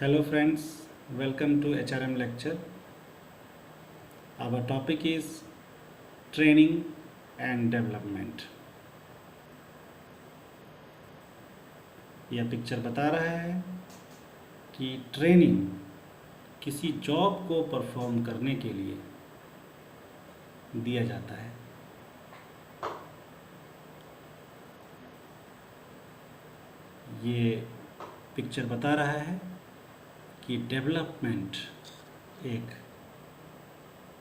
Hello friends, welcome to HRM lecture. Our topic is training and development. यह picture बता रहा है कि ट्रेनिंग किसी जॉब को परफॉर्म करने के लिए दिया जाता है। ये पिक्चर बता रहा है कि डेवलपमेंट एक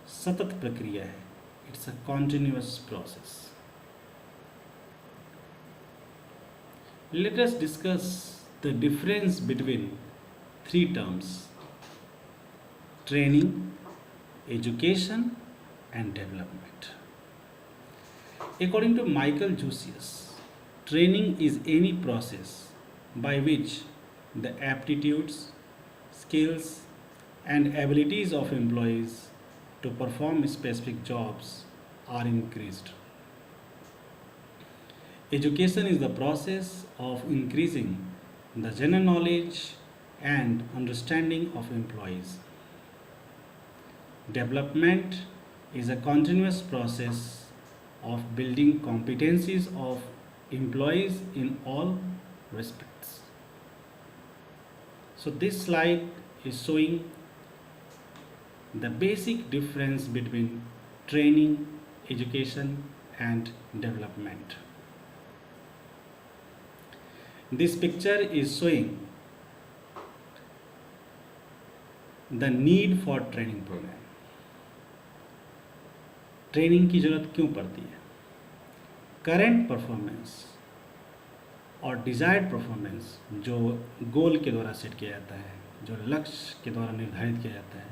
सतत प्रक्रिया है। It's a continuous process. Let us discuss the difference between three terms: training, education, and development. According to Michael Jusius, training is any process by which the aptitudes, skills, and abilities of employees to perform specific jobs are increased. Education is the process of increasing the general knowledge and understanding of employees. Development is a continuous process of building competencies of employees in all respects. So this slide is showing the basic difference between training, education, and development. This picture is showing the need for training program. Training की ज़रूरत क्यों पड़ती है? Current performance और desired performance जो गोल के द्वारा set किया जाता है, जो लक्ष्य के द्वारा निर्धारित किया जाता है,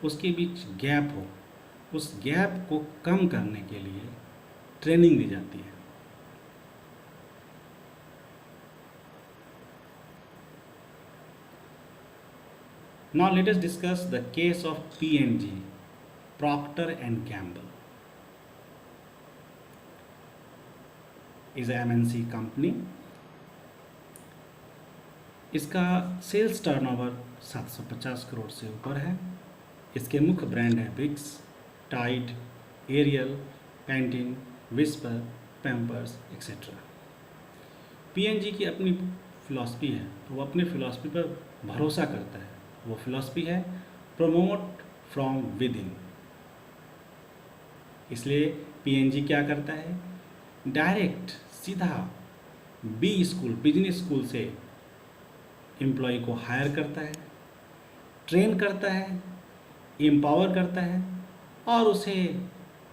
उसके बीच गैप हो, उस गैप को कम करने के लिए ट्रेनिंग दी जाती है। Now let us discuss the case of P&G, Procter and Gamble. Is a MNC company. इसका सेल्स टर्नओवर 750 करोड़ से ऊपर है। इसके मुख्य ब्रांड हैं Vicks, Tide, Ariel, Pantene, Whisper, Pampers etcetera. P&G की अपनी फिलॉसफी है, तो वो अपने फिलॉसफी पर भरोसा करता है। वो फिलॉसफी है प्रमोट फ्रॉम विद इन। इसलिए P&G क्या करता है? डायरेक्ट सीधा बी स्कूल, बिजनेस स्कूल से एम्प्लॉय को हायर करता है, ट्रेन करता है, एम्पावर करता है और उसे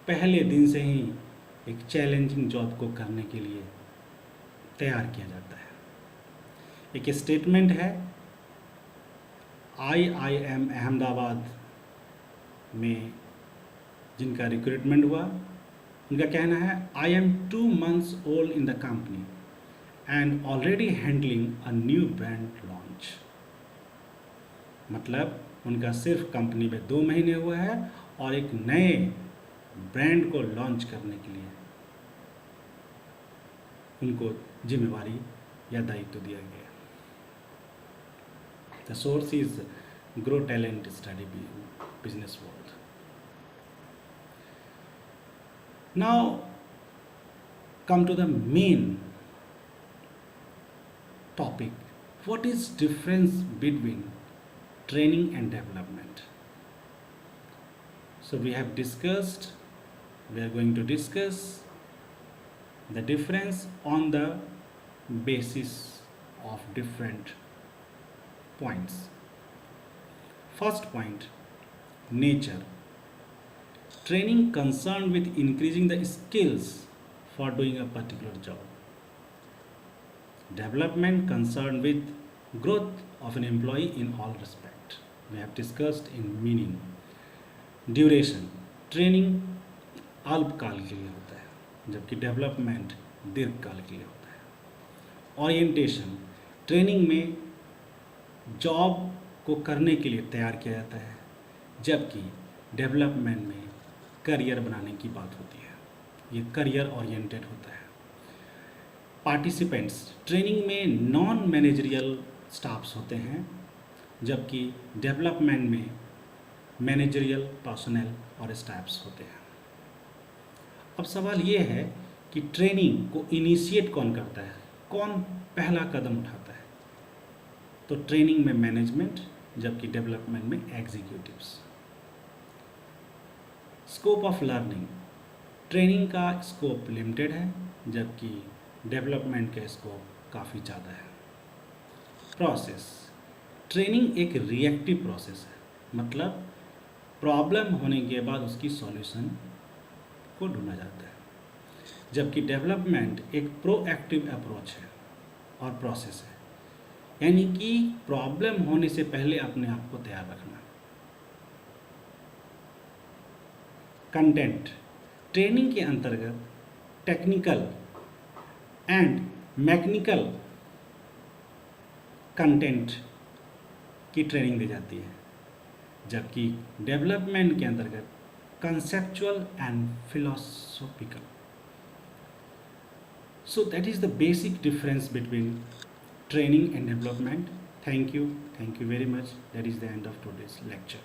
पहले दिन से ही एक चैलेंजिंग जॉब को करने के लिए तैयार किया जाता है। एक स्टेटमेंट है IIM अहमदाबाद में जिनका रिक्रूटमेंट हुआ, उनका कहना है I am 2 months old in the company and already handling a new brand launch। मतलब उनका सिर्फ कंपनी में 2 महीने हुआ है और एक नए ब्रांड को लॉन्च करने के लिए उनको जिम्मेवारी या दायित्व दिया गया। The source is Grow Talent Study Business World. Now come to the main topic. What is difference between training and development? So we are going to discuss the difference on the basis of different points. First point, nature. Training concerned with increasing the skills for doing a particular job. Development concerned with growth of an employee in all respect. We have discussed in meaning. Duration. Training अल्पकाल के लिए होता है, जबकि development दीर्घकाल के लिए होता है। ओरिएंटेशन, ट्रेनिंग में जॉब को करने के लिए तैयार किया जाता है, जबकि डेवलपमेंट में करियर बनाने की बात होती है। ये करियर ओरिएंटेड होता है। पार्टिसिपेंट्स, ट्रेनिंग में नॉन मैनेजरियल स्टाफ्स होते हैं जबकि डेवलपमेंट में मैनेजरियल, पर्सनल और स्टाफ्स होते हैं। अब सवाल ये है कि ट्रेनिंग को इनिशिएट कौन करता है, कौन पहला कदम उठाता है? तो ट्रेनिंग में मैनेजमेंट, जबकि डेवलपमेंट में executives. Scope of learning, training का स्कोप लिमिटेड है, जबकि डेवलपमेंट का स्कोप काफ़ी ज़्यादा है। प्रोसेस, ट्रेनिंग एक रिएक्टिव प्रोसेस है, मतलब प्रॉब्लम होने के बाद उसकी सॉल्यूशन को ढूंढा जाता है, जबकि डेवलपमेंट एक प्रोएक्टिव अप्रोच है और प्रोसेस है, यानी कि प्रॉब्लम होने से पहले अपने आप को तैयार रखना। कंटेंट, ट्रेनिंग के अंतर्गत टेक्निकल एंड मैकेनिकल कंटेंट की ट्रेनिंग दी जाती है, जबकि डेवलपमेंट के अंतर्गत conceptual and philosophical. So that is the basic difference between training and development. Thank you very much. That is the end of today's lecture.